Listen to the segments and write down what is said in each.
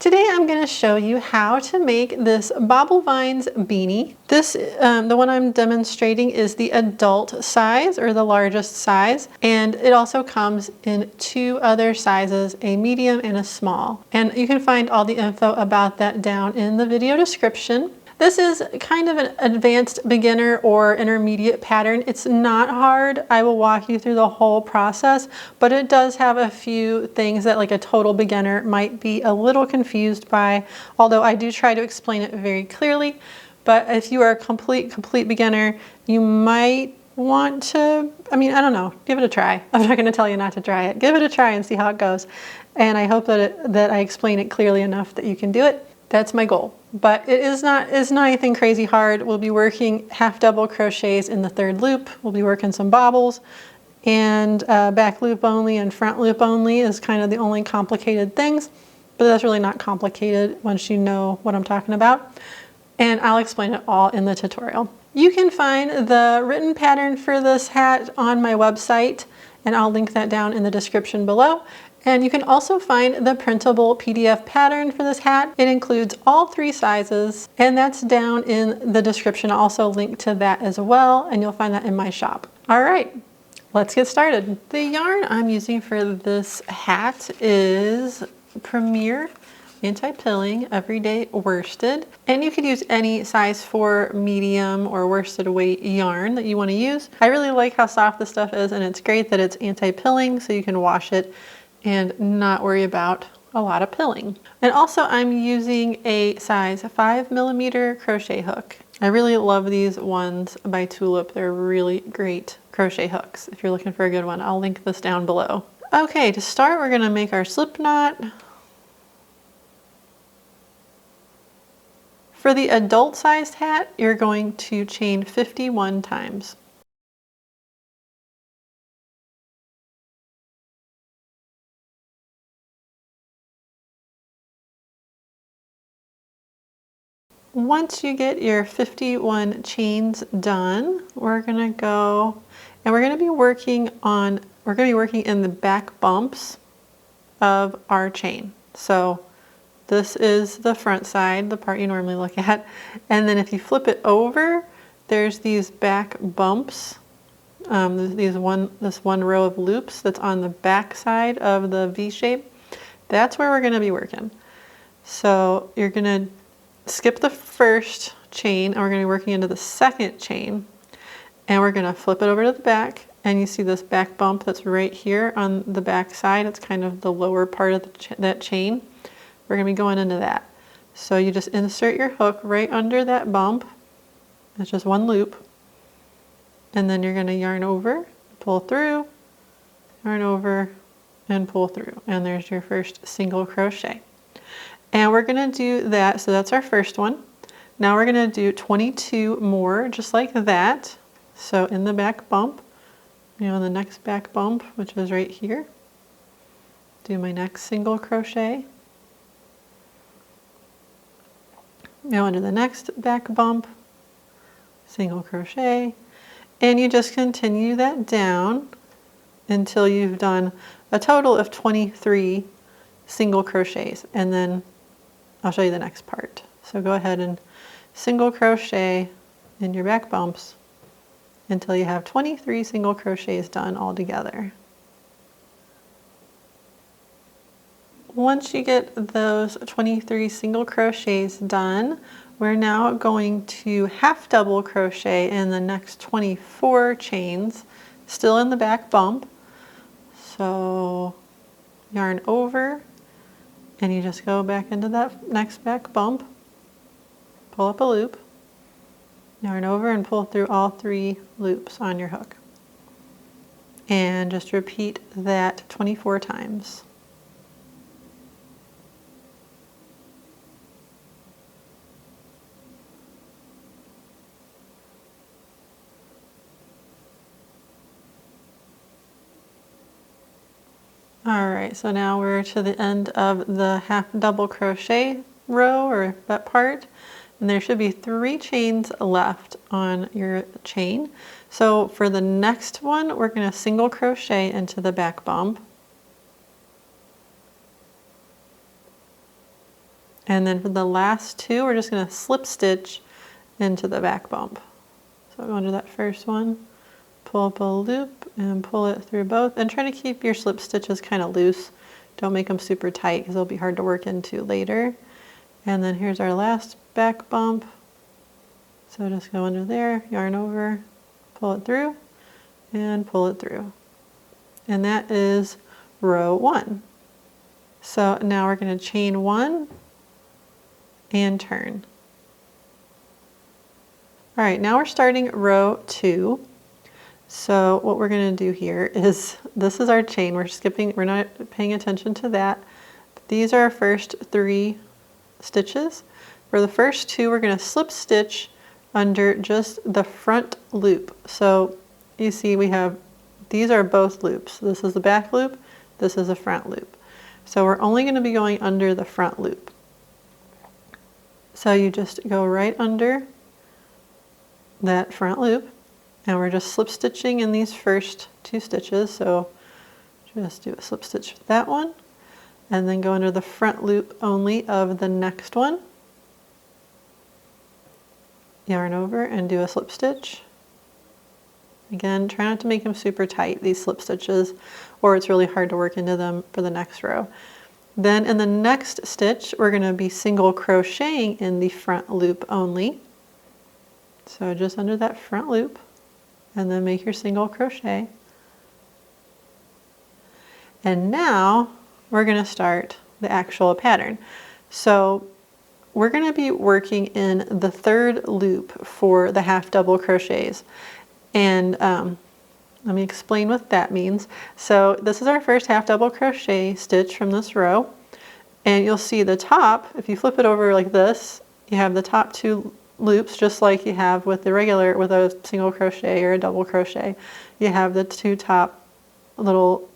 Today I'm going to show you how to make this Bobble Vines beanie. This, the one I'm demonstrating is the adult size or the largest size, and it also comes in two other sizes, a medium and a small. And you can find all the info about that down in the video description. This is kind of an advanced beginner or intermediate pattern. It's not hard. I will walk you through the whole process, but it does have a few things that like a total beginner might be a little confused by, although I do try to explain it very clearly. But if you are a complete beginner, you might want to, I don't know, give it a try. I'm not going to tell you not to try it. Give it a try and see how it goes. And I hope that I explain it clearly enough that you can do it. That's my goal. But it's not anything crazy hard. We'll be working half double crochets in the third loop. We'll be working some bobbles, and back loop only and front loop only is kind of the only complicated things, but that's really not complicated once you know what I'm talking about. And I'll explain it all in the tutorial. You can find the written pattern for this hat on my website, and I'll link that down in the description below. And you can also find the printable PDF pattern for this hat. It includes all three sizes, and that's down in the description. I'll also link to that as well, and you'll find that in my shop. All right, let's get started. The yarn I'm using for this hat is Premier Anti-Pilling Everyday Worsted, and you could use any size 4 medium or worsted weight yarn that you want to use. I really like how soft this stuff is, and it's great that it's anti-pilling, so you can wash it and not worry about a lot of pilling. And also I'm using a size 5mm crochet hook. I really love these ones by Tulip. They're really great crochet hooks. If you're looking for a good one, I'll link this down below. Okay, to start, we're gonna make our slip knot. For the adult sized hat, you're going to chain 51 times. Once you get your 51 chains done, we're gonna go and we're gonna be working in the back bumps of our chain. So this is the front side, the part you normally look at. And then if you flip it over, there's these back bumps, this one row of loops that's on the back side of the V shape. That's where we're gonna be working. So you're gonna skip the first chain, and we're going to be working into the second chain, and we're going to flip it over to the back, and you see this back bump that's right here on the back side. It's kind of the lower part of that chain. We're going to be going into that. So you just insert your hook right under that bump. It's just one loop, and then you're going to yarn over, pull through, yarn over, and pull through, and there's your first single crochet. And we're gonna do that, so that's our first one. Now we're gonna do 22 more, just like that. So in the back bump, the next back bump, which is right here, do my next single crochet. Now into the next back bump, single crochet, and you just continue that down until you've done a total of 23 single crochets, and then I'll show you the next part. So go ahead and single crochet in your back bumps until you have 23 single crochets done all together. Once you get those 23 single crochets done, we're now going to half double crochet in the next 24 chains, still in the back bump. So yarn over, and you just go back into that next back bump, pull up a loop, yarn over and pull through all 3 loops on your hook. And just repeat that 24 times. All right, so now we're to the end of the half double crochet row or that part, and there should be 3 chains left on your chain. So for the next one, we're going to single crochet into the back bump, And then for the last two, we're just going to slip stitch into the back bump. So go under that first one, pull up a loop and pull it through both, and try to keep your slip stitches kind of loose. Don't make them super tight because they'll be hard to work into later. And then here's our last back bump. So just go under there, yarn over, pull it through, and pull it through. And that is row 1. So now we're going to chain 1 and turn. All right, now we're starting row 2. So what we're going to do here is, this is our chain. We're skipping, we're not paying attention to that. These are our first 3 stitches. For the first 2, we're going to slip stitch under just the front loop. So you see we have, these are both loops. This is the back loop, this is the front loop. So we're only going to be going under the front loop. So you just go right under that front loop, and we're just slip stitching in these first 2 stitches. So just do a slip stitch with that one, and then go under the front loop only of the next one. Yarn over and do a slip stitch. Again, try not to make them super tight, these slip stitches, or it's really hard to work into them for the next row. Then in the next stitch, we're going to be single crocheting in the front loop only. So just under that front loop, and then make your single crochet. And now we're going to start the actual pattern. So we're going to be working in the 3rd loop for the half double crochets. And let me explain what that means. So this is our first half double crochet stitch from this row. And you'll see the top, if you flip it over like this, you have the top 2 loops, just like you have with the regular, with a single crochet or a double crochet. You have the 2 top little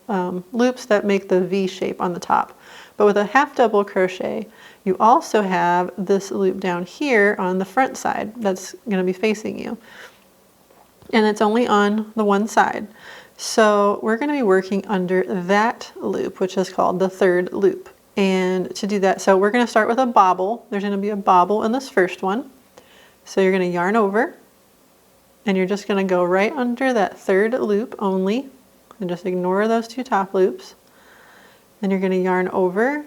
loops that make the V shape on the top. But with a half double crochet, you also have this loop down here on the front side that's going to be facing you. And it's only on the one side. So we're going to be working under that loop, which is called the 3rd loop. And to do that, so we're going to start with a bobble. There's going to be a bobble in this first one. So you're going to yarn over, and you're just going to go right under that 3rd loop only, and just ignore those 2 top loops. Then you're going to yarn over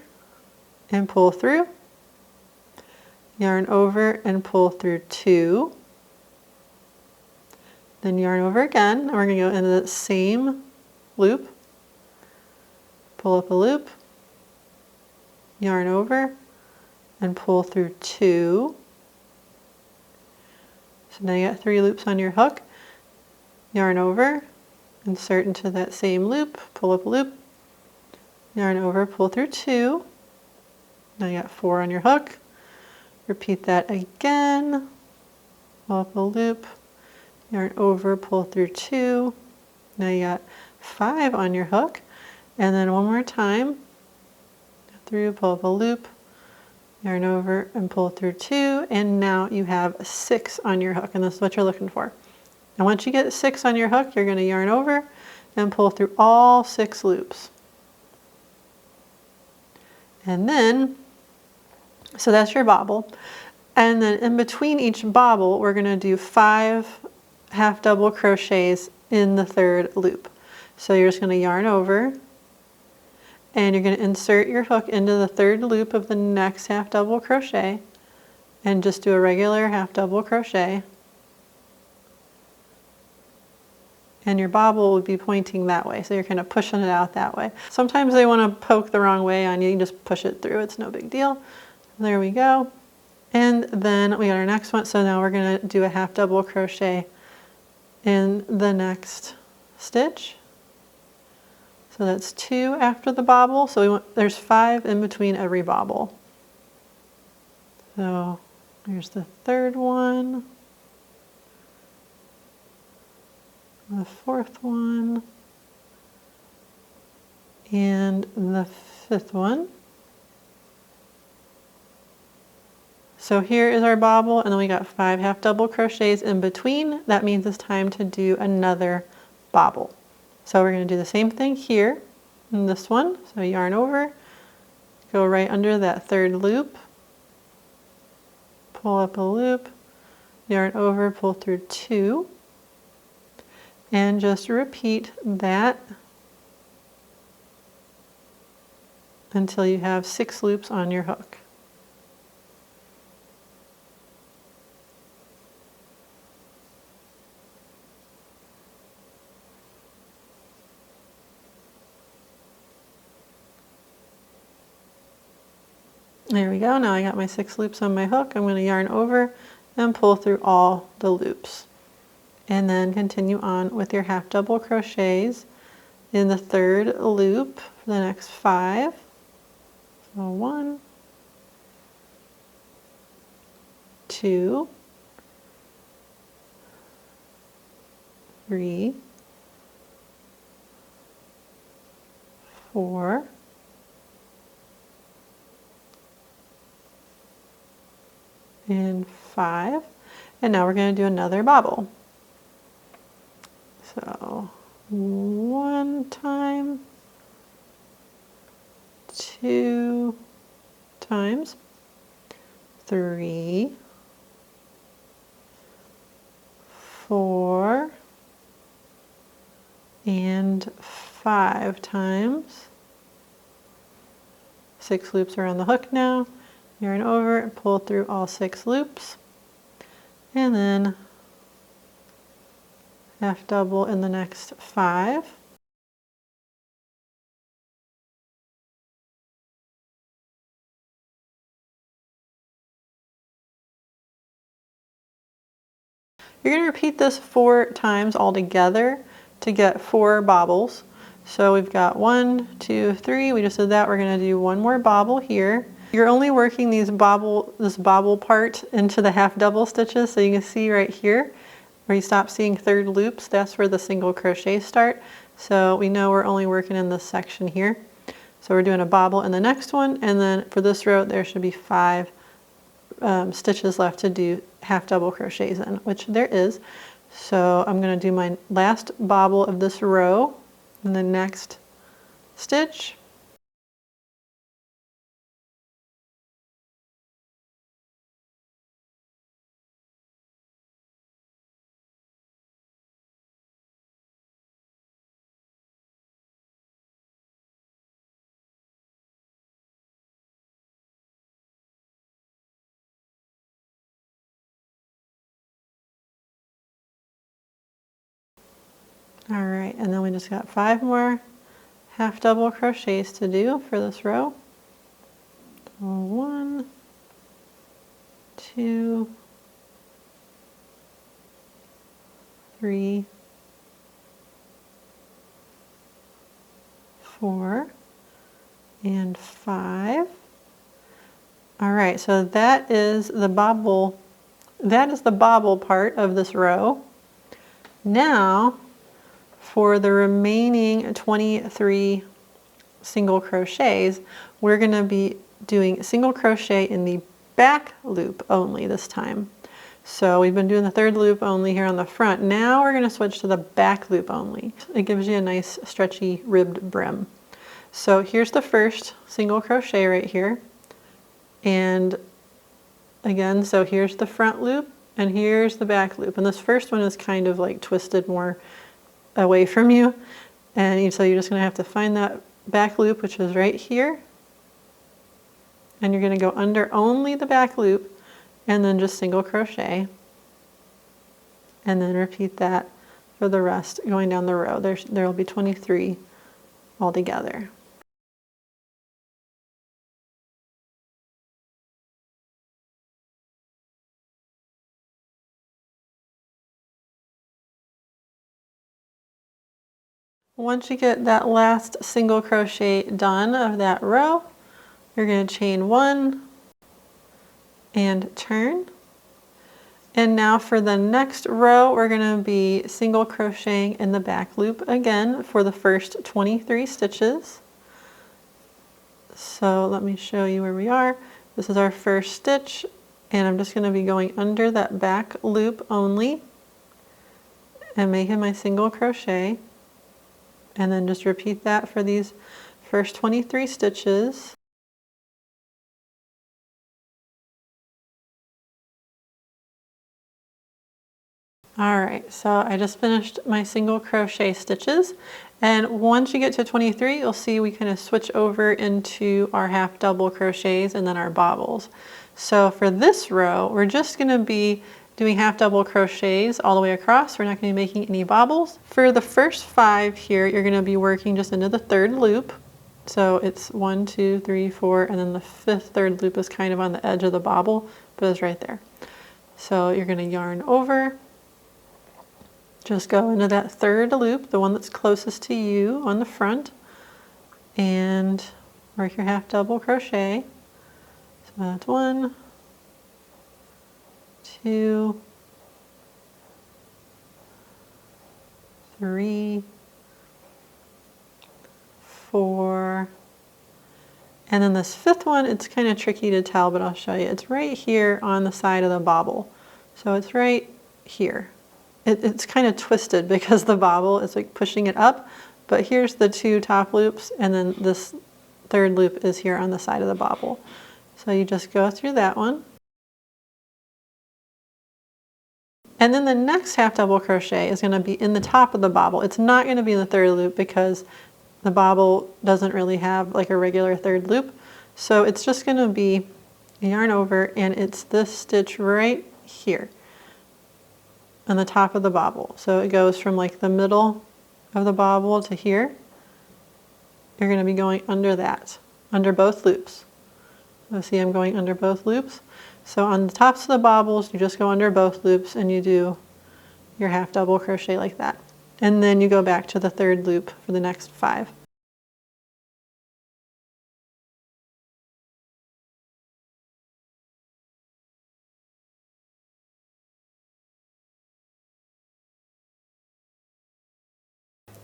and pull through, yarn over and pull through 2, then yarn over again, and we're going to go into the same loop, pull up a loop, yarn over and pull through 2. So now you got 3 loops on your hook, yarn over, insert into that same loop, pull up a loop, yarn over, pull through 2. Now you got 4 on your hook. Repeat that again, pull up a loop, yarn over, pull through 2. Now you got 5 on your hook, and then one more time, through, pull up a loop, yarn over and pull through 2, and now you have 6 on your hook, and this is what you're looking for. And once you get 6 on your hook, you're going to yarn over and pull through all 6 loops. And then, so that's your bobble. And then in between each bobble, we're going to do 5 half double crochets in the 3rd loop. So you're just going to yarn over, and you're going to insert your hook into the 3rd loop of the next half double crochet, and just do a regular half double crochet. And your bobble would be pointing that way, so you're kind of pushing it out that way. Sometimes they want to poke the wrong way on you, you can just push it through, it's no big deal. There we go. And then we got our next one, so now we're going to do a half double crochet in the next stitch. So that's 2 after the bobble, so there's 5 in between every bobble. So here's the 3rd one, the 4th one, and the 5th one. So here is our bobble, and then we got 5 half double crochets in between. That means it's time to do another bobble. So we're going to do the same thing here in this one. So yarn over, go right under that 3rd loop, pull up a loop, yarn over, pull through 2, and just repeat that until you have 6 loops on your hook. There we go. Now I got my 6 loops on my hook. I'm going to yarn over and pull through all the loops. And then continue on with your half double crochets in the 3rd loop for the next 5. So 1, 2, 3, 4, and 5. And now we're going to do another bobble. So 1 time, 2 times, 3, 4, and 5 times. 6 loops around the hook now. Yarn over and pull through all 6 loops. And then half double in the next 5. You're going to repeat this 4 times all together to get 4 bobbles. So we've got 1, 2, 3. We just did that. We're going to do one more bobble here. You're only working this bobble part into the half double stitches. So you can see right here where you stop seeing 3rd loops, that's where the single crochets start. So we know we're only working in this section here. So we're doing a bobble in the next one, and then for this row there should be 5 stitches left to do half double crochets in, which there is. So I'm going to do my last bobble of this row in the next stitch. All right, and then we just got 5 more half double crochets to do for this row. So 1, 2, 3, 4, and 5. All right, so that is the bobble part of this row. Now for the remaining 23 single crochets, we're going to be doing single crochet in the back loop only this time. So we've been doing the 3rd loop only here on the front. Now we're going to switch to the back loop only. It gives you a nice stretchy ribbed brim. So here's the first single crochet right here. And again, so here's the front loop and here's the back loop. And this first one is kind of like twisted more away from you. And so you're just going to have to find that back loop, which is right here. And you're going to go under only the back loop and then just single crochet. And then repeat that for the rest going down the row. There will be 23 altogether. Once you get that last single crochet done of that row, you're going to chain 1 and turn. And now for the next row, we're going to be single crocheting in the back loop again for the first 23 stitches. So let me show you where we are. This is our first stitch, and I'm just going to be going under that back loop only and making my single crochet. And then just repeat that for these first 23 stitches. All right, so I just finished my single crochet stitches, and once you get to 23, you'll see we kind of switch over into our half double crochets and then our bobbles. So for this row, we're just going to be doing half double crochets all the way across. We're not going to be making any bobbles. For the first 5 here, you're going to be working just into the 3rd loop. So it's 1, 2, 3, 4, and then the 5th 3rd loop is kind of on the edge of the bobble, but it's right there. So you're going to yarn over. Just go into that 3rd loop, the one that's closest to you on the front, and work your half double crochet. So that's 1, 2, 3, 4, and then this 5th one, it's kind of tricky to tell, but I'll show you. It's right here on the side of the bobble. So it's right here. It's kind of twisted because the bobble is like pushing it up, but here's the 2 top loops, and then this 3rd loop is here on the side of the bobble. So you just go through that one. And then the next half double crochet is going to be in the top of the bobble. It's not going to be in the 3rd loop because the bobble doesn't really have like a regular 3rd loop. So it's just going to be yarn over, and it's this stitch right here on the top of the bobble. So it goes from like the middle of the bobble to here. You're going to be going under that, under both loops. So see, I'm going under both loops. So on the tops of the bobbles, you just go under both loops and you do your half double crochet like that. And then you go back to the 3rd loop for the next 5.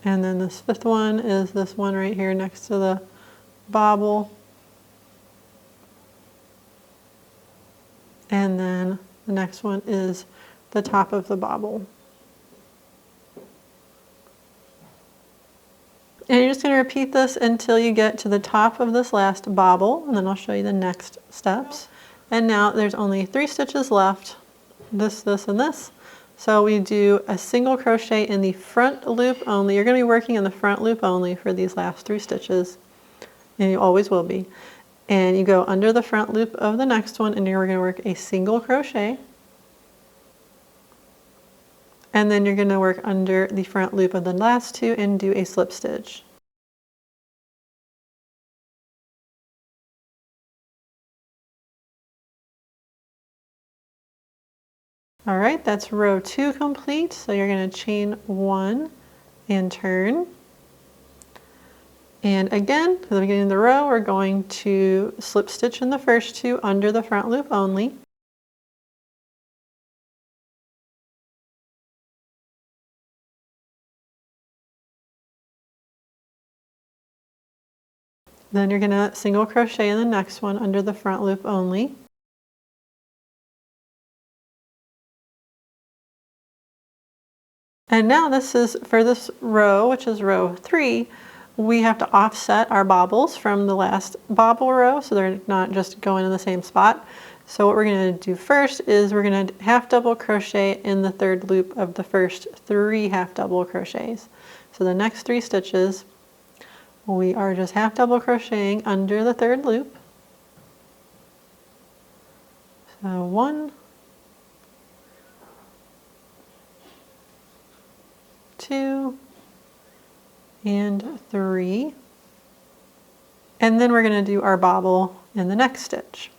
And then this 5th one is this one right here next to the bobble. And then the next one is the top of the bobble. And you're just going to repeat this until you get to the top of this last bobble, and then I'll show you the next steps. And now there's only 3 stitches left, this, and this. So we do a single crochet in the front loop only. You're going to be working in the front loop only for these last 3 stitches, and you always will be. And you go under the front loop of the next one, and you're going to work a single crochet. And then you're going to work under the front loop of the last 2 and do a slip stitch. All right, that's row 2 complete. So you're going to chain 1 and turn. And again, at the beginning of the row, we're going to slip stitch in the first 2 under the front loop only. Then you're going to single crochet in the next one under the front loop only. And now this is for this row, which is row 3, we have to offset our bobbles from the last bobble row so they're not just going in the same spot. So what we're going to do first is we're going to half double crochet in the 3rd loop of the first 3 half double crochets. So the next 3 stitches we are just half double crocheting under the 3rd loop. So 1, 2, and 3. And then we're going to do our bobble in the next stitch.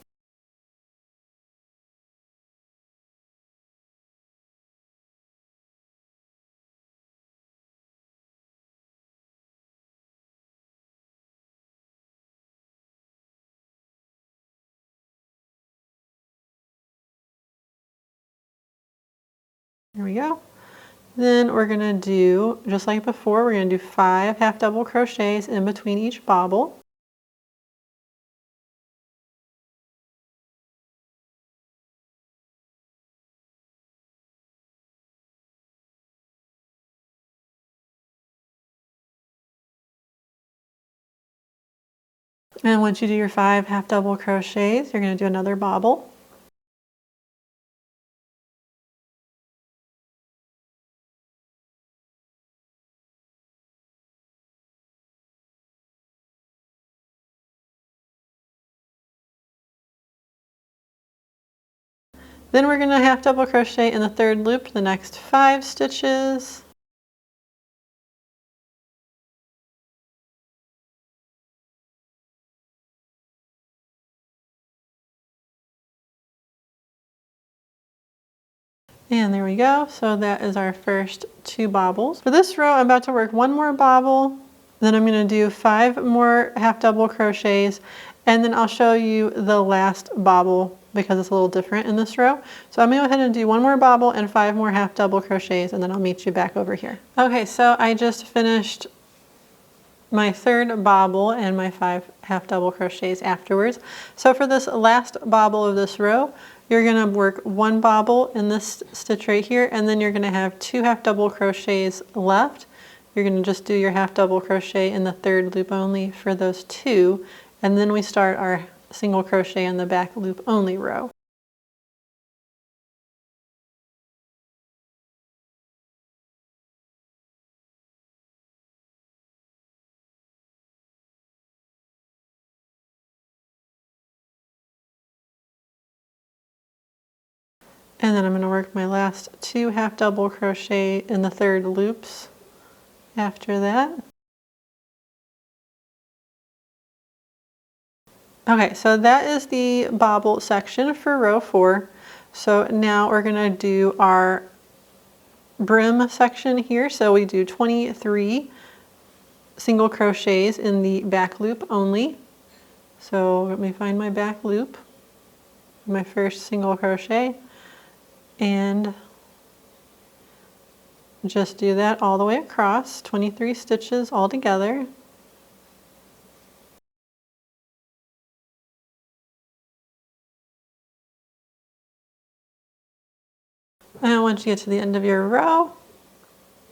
There we go. Then we're going to do, just like before, we're going to do 5 half double crochets in between each bobble. And once you do your 5 half double crochets, you're going to do another bobble. Then we're going to half double crochet in the third loop the next 5 stitches. And there we go. So that is our first 2 bobbles. For this row, I'm about to work 1 more bobble, then I'm going to do 5 more half double crochets, and then I'll show you the last bobble because it's a little different in this row. So I'm going to go ahead and do 1 more bobble and 5 more half double crochets, and then I'll meet you back over here. Okay, so I just finished my third bobble and my 5 half double crochets afterwards. So for this last bobble of this row, you're going to work 1 bobble in this stitch right here, and then you're going to have 2 half double crochets left. You're going to just do your half double crochet in the third loop only for those 2, and then we start our single crochet in the back loop only row. And then I'm going to work my last 2 half double crochet in the third loops after that. Okay, so that is the bobble section for row 4. So now we're going to do our brim section here. So we do 23 single crochets in the back loop only. So let me find my back loop, my first single crochet, and just do that all the way across, 23 stitches all together. And once you get to the end of your row,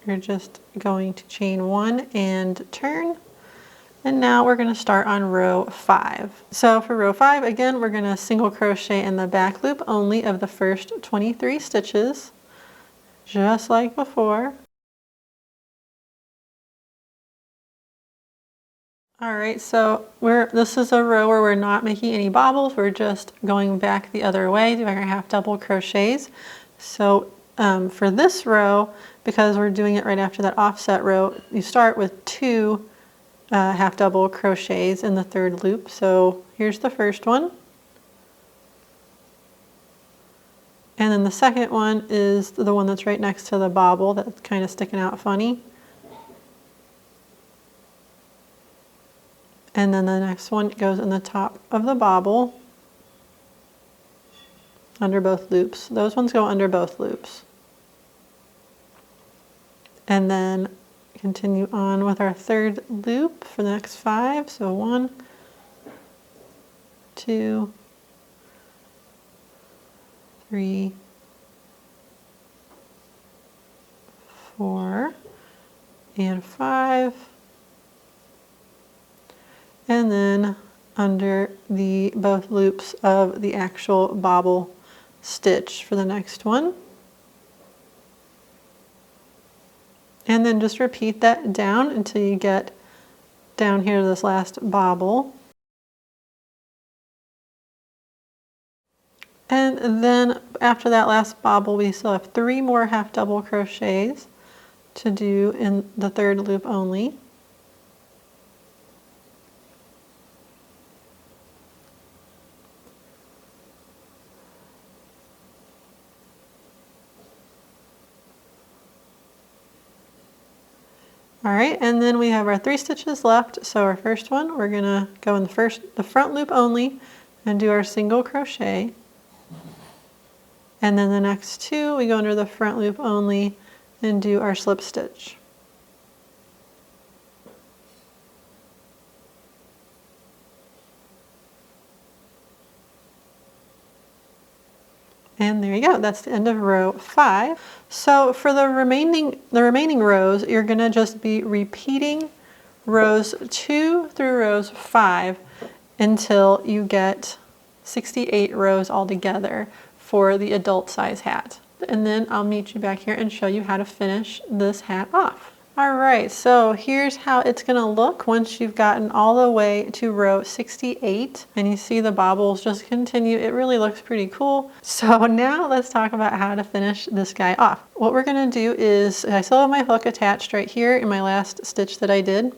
you're just going to chain 1 and turn. And now we're going to start on row 5. So for row 5, again, we're going to single crochet in the back loop only of the first 23 stitches, just like before. All right, so this is a row where we're not making any bobbles. We're just going back the other way, doing our half double crochets. So for this row, because we're doing it right after that offset row, you start with 2 half double crochets in the third loop. So here's the first one. And then the second one is the one that's right next to the bobble that's kind of sticking out funny. And then the next one goes in the top of the bobble under both loops. Those ones go under both loops. And then continue on with our third loop for the next 5. So 1, 2, 3, 4, and 5. And then under both loops of the actual bobble stitch for the next one. And then just repeat that down until you get down here to this last bobble. And then after that last bobble, we still have 3 more half double crochets to do in the third loop only. All right, and then we have our 3 stitches left. So our first one, we're gonna go in the front loop only and do our single crochet. And then the next 2, we go under the front loop only and do our slip stitch. And there you go, that's the end of row 5. So for the remaining rows, you're gonna just be repeating rows 2 through rows 5 until you get 68 rows altogether for the adult size hat. And then I'll meet you back here and show you how to finish this hat off. All right, so here's how it's gonna look once you've gotten all the way to row 68 and you see the bobbles just continue. It really looks pretty cool. So now let's talk about how to finish this guy off. What we're gonna do is, I still have my hook attached right here in my last stitch that I did.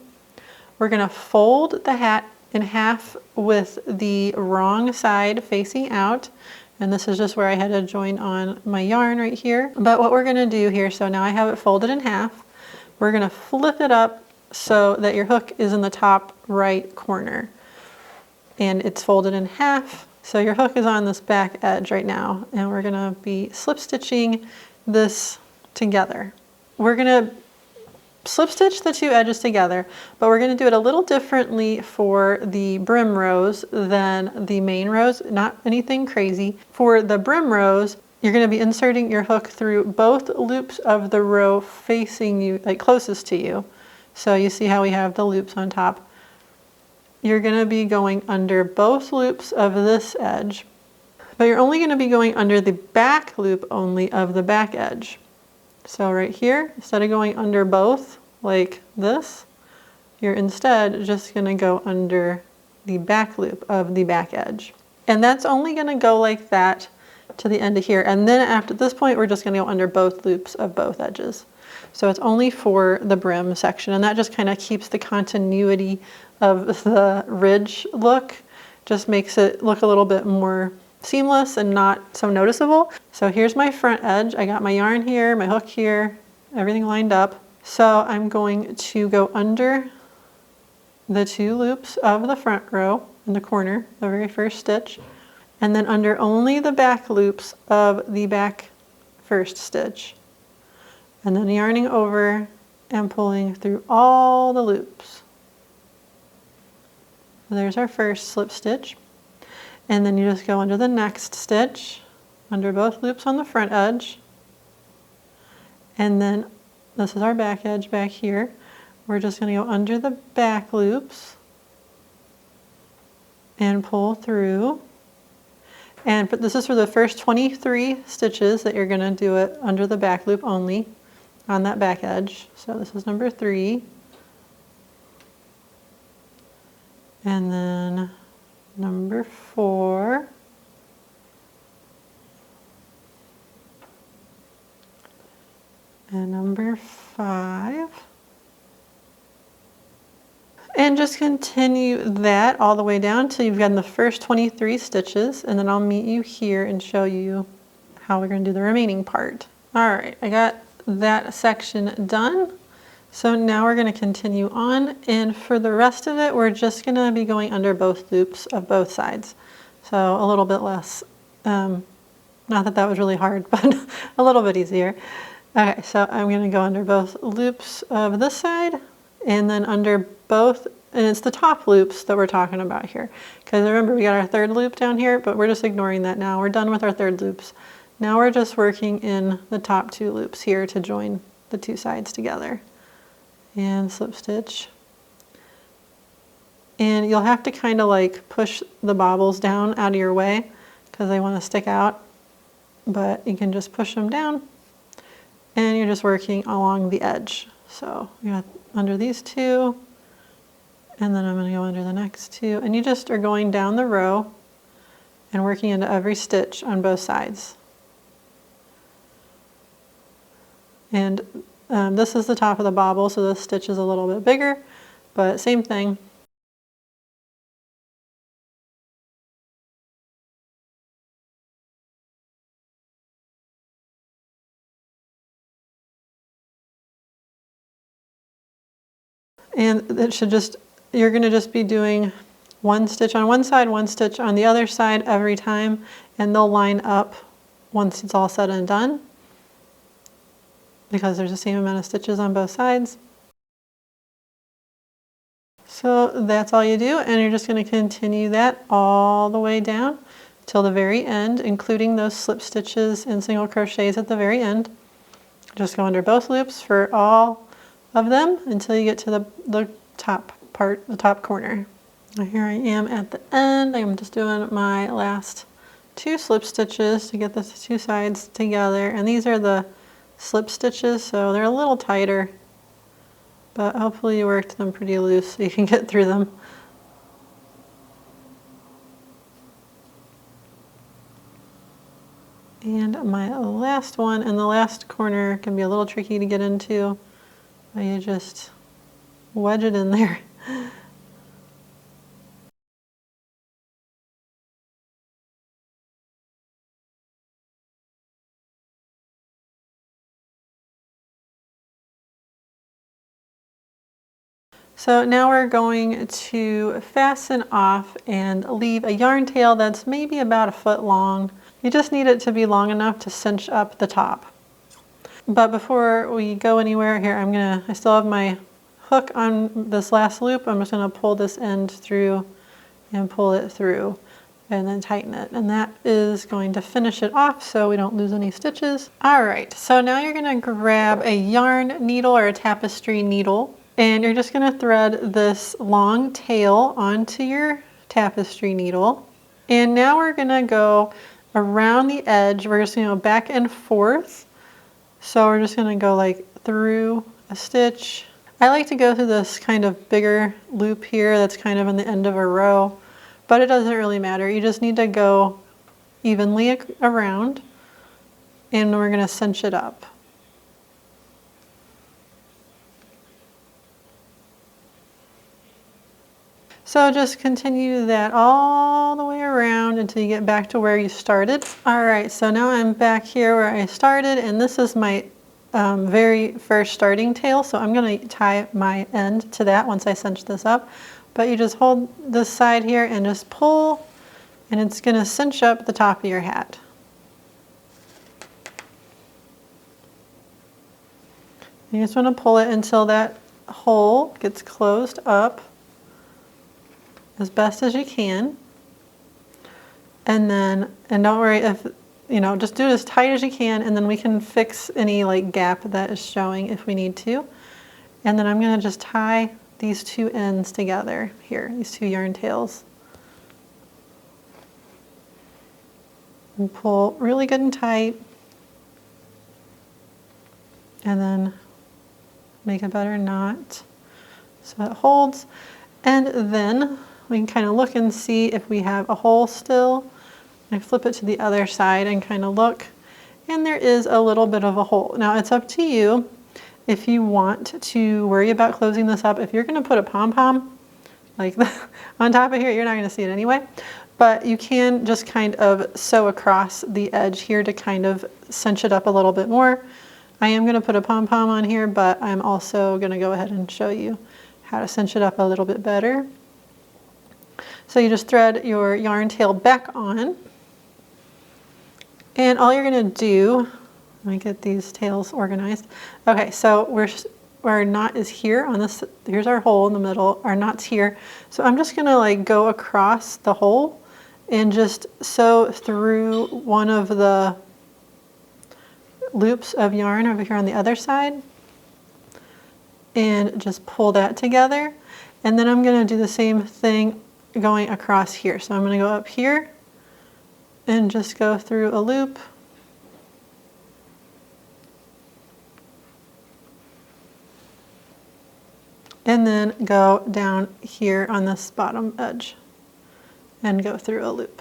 We're gonna fold the hat in half with the wrong side facing out. And this is just where I had to join on my yarn right here. But what we're gonna do here, so now I have it folded in half. We're gonna flip it up so that your hook is in the top right corner. And it's folded in half. So your hook is on this back edge right now. And we're gonna be slip stitching this together. We're gonna slip stitch the two edges together, but we're gonna do it a little differently for the brim rows than the main rows, not anything crazy. For the brim rows, you're going to be inserting your hook through both loops of the row facing you, like closest to you. So you see how we have the loops on top. You're going to be going under both loops of this edge, but you're only going to be going under the back loop only of the back edge. So right here, instead of going under both like this, you're instead just going to go under the back loop of the back edge. And that's only going to go like that to the end of here. And then after this point, we're just going to go under both loops of both edges. So it's only for the brim section, and that just kind of keeps the continuity of the ridge look, just makes it look a little bit more seamless and not so noticeable. So here's my front edge. I got my yarn here, my hook here, everything lined up. So I'm going to go under the two loops of the front row in the corner, the very first stitch, and then under only the back loops of the back first stitch. And then yarning over and pulling through all the loops. There's our first slip stitch. And then you just go under the next stitch, under both loops on the front edge. And then this is our back edge back here. We're just going to go under the back loops and pull through. And this is for the first 23 stitches that you're going to do it under the back loop only on that back edge. So this is number 3. And then number 4. And number 5. And just continue that all the way down till you've gotten the first 23 stitches, and then I'll meet you here and show you how we're going to do the remaining part. All right, I got that section done. So now we're going to continue on, and for the rest of it, we're just going to be going under both loops of both sides. So a little bit less, not that that was really hard, but a little bit easier. Okay, so I'm going to go under both loops of this side, and then under both, and it's the top loops that we're talking about here. Because remember, we got our third loop down here, but we're just ignoring that now. We're done with our third loops. Now we're just working in the top 2 loops here to join the 2 sides together. And slip stitch. And you'll have to kind of like push the bobbles down out of your way because they want to stick out. But you can just push them down, and you're just working along the edge. So you got under these 2, and then I'm going to go under the next 2, and you just are going down the row and working into every stitch on both sides. And this is the top of the bobble, so this stitch is a little bit bigger, but same thing. And it should just, you're going to just be doing 1 stitch on one side, 1 stitch on the other side every time, and they'll line up once it's all said and done, because there's the same amount of stitches on both sides. So that's all you do, and you're just going to continue that all the way down till the very end, including those slip stitches and single crochets at the very end. Just go under both loops for all of them until you get to the top part, the top corner. And here I am at the end. I'm just doing my last 2 slip stitches to get the 2 sides together, and these are the slip stitches, so they're a little tighter but hopefully you worked them pretty loose so you can get through them. And my last one, and the last corner can be a little tricky to get into, but you just wedge it in there. So now we're going to fasten off and leave a yarn tail that's maybe about 1 foot long. You just need it to be long enough to cinch up the top. But before we go anywhere here, I still have my hook on this last loop. I'm just gonna pull this end through and pull it through and then tighten it. And that is going to finish it off so we don't lose any stitches. All right, so now you're gonna grab a yarn needle or a tapestry needle, and you're just gonna thread this long tail onto your tapestry needle. And now we're gonna go around the edge. We're just gonna go back and forth. So we're just gonna go like through a stitch. I like to go through this kind of bigger loop here that's kind of in the end of a row, but it doesn't really matter. You just need to go evenly around, and we're gonna cinch it up. So just continue that all the way around until you get back to where you started. All right, so now I'm back here where I started, and this is my very first starting tail. So I'm gonna tie my end to that once I cinch this up. But you just hold this side here and just pull, and it's gonna cinch up the top of your hat. You just wanna pull it until that hole gets closed up as best as you can. And don't worry if, just do it as tight as you can, and then we can fix any like gap that is showing if we need to. And then I'm gonna just tie these two ends together here, these two yarn tails. And pull really good and tight. And then make a better knot so it holds. And then we can kind of look and see if we have a hole still. I flip it to the other side and kind of look, and there is a little bit of a hole. Now it's up to you if you want to worry about closing this up. If you're going to put a pom-pom like on top of here, you're not going to see it anyway. But you can just kind of sew across the edge here to kind of cinch it up a little bit more. I am going to put a pom-pom on here, but I'm also going to go ahead and show you how to cinch it up a little bit better. So you just thread your yarn tail back on, and all you're gonna do, let me get these tails organized. Okay, so our knot is here on this, here's our hole in the middle, our knot's here. So I'm just gonna like go across the hole and just sew through one of the loops of yarn over here on the other side, and just pull that together. And then I'm gonna do the same thing going across here. So I'm going to go up here and just go through a loop. And then go down here on this bottom edge and go through a loop.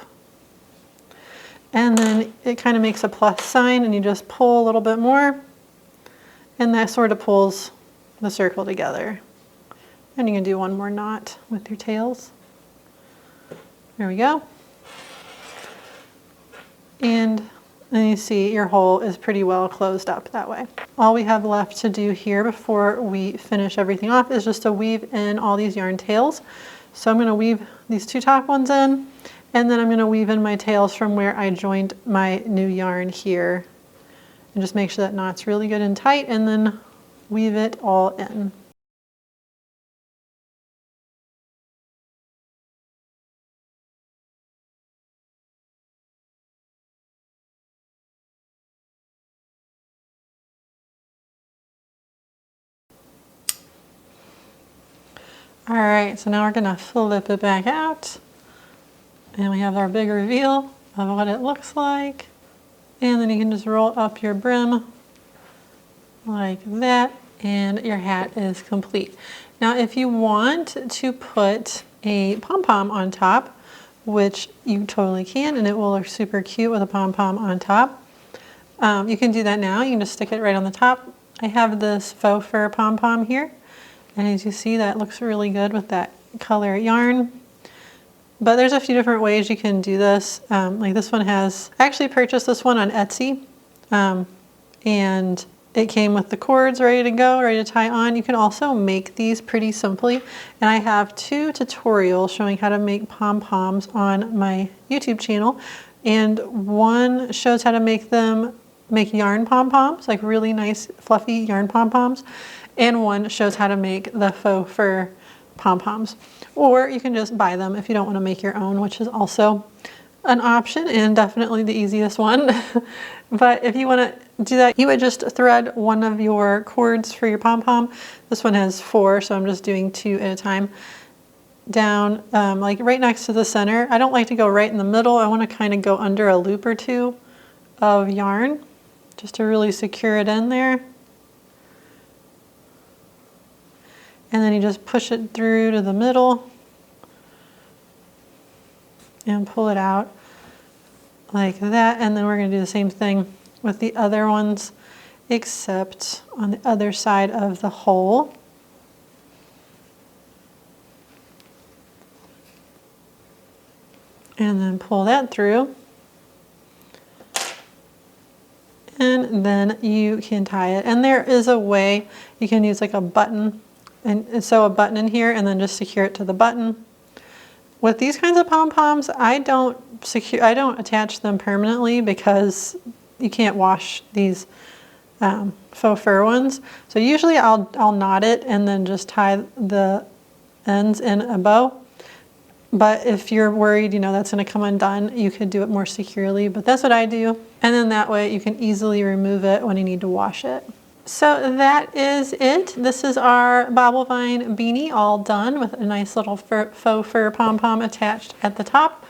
And then it kind of makes a plus sign, and you just pull a little bit more, and that sort of pulls the circle together. And you can do one more knot with your tails. There we go. And then you see your hole is pretty well closed up that way. All we have left to do here before we finish everything off is just to weave in all these yarn tails. So I'm going to weave these two top ones in, and then I'm going to weave in my tails from where I joined my new yarn here. And just make sure that knot's really good and tight, and then weave it all in. All right, so now we're gonna flip it back out, and we have our big reveal of what it looks like. And then you can just roll up your brim like that. and your hat is complete. Now if you want to put a pom-pom on top, which you totally can, and it will look super cute with a pom-pom on top, you can do that now. You can just stick it right on the top. I have this faux fur pom-pom here, and as you see, that looks really good with that color yarn. But there's a few different ways you can do this. Like this one has, I actually purchased this one on Etsy, and it came with the cords ready to go, ready to tie on. You can also make these pretty simply, and I have 2 tutorials showing how to make pom-poms on my YouTube channel, and one shows how to make yarn pom-poms, like really nice fluffy yarn pom-poms, and one shows how to make the faux fur pom-poms. Or you can just buy them if you don't want to make your own, which is also an option and definitely the easiest one. But if you want to do that, you would just thread one of your cords for your pom-pom. This one has 4, so I'm just doing 2 at a time. Down like right next to the center. I don't like to go right in the middle. I want to kind of go under a loop or 2 of yarn just to really secure it in there. And then you just push it through to the middle and pull it out like that. And then we're going to do the same thing with the other ones, except on the other side of the hole. And then pull that through. And then you can tie it. And there is a way you can use like a button and sew a button in here and then just secure it to the button. With these kinds of pom-poms, I don't attach them permanently because you can't wash these faux fur ones. So usually I'll knot it and then just tie the ends in a bow. But if you're worried, you know, that's going to come undone, you could do it more securely, but that's what I do. And then that way you can easily remove it when you need to wash it. So that is it. This is our Bobble Vine Beanie all done with a nice little faux fur pom-pom attached at the top.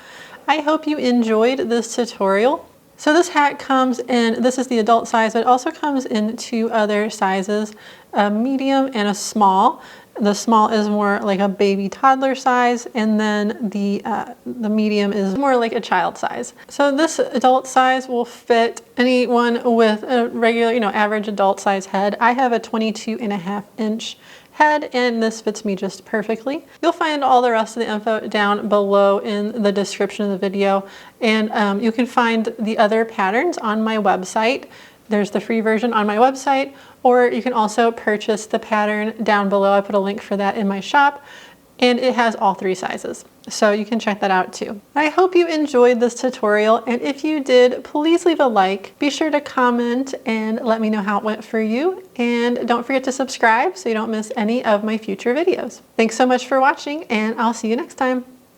I hope you enjoyed this tutorial. So this hat comes in, this is the adult size, but it also comes in 2 other sizes, a medium and a small. The small is more like a baby toddler size, and then the medium is more like a child size. So this adult size will fit anyone with a regular, you know, average adult size head. I have a 22.5-inch head, and this fits me just perfectly. You'll find all the rest of the info down below in the description of the video, and you can find the other patterns on my website. There's the free version on my website, or you can also purchase the pattern down below. I put a link for that in my shop, and it has all 3 sizes. So you can check that out too. I hope you enjoyed this tutorial, and if you did, please leave a like. Be sure to comment and let me know how it went for you, and don't forget to subscribe so you don't miss any of my future videos. Thanks so much for watching, and I'll see you next time.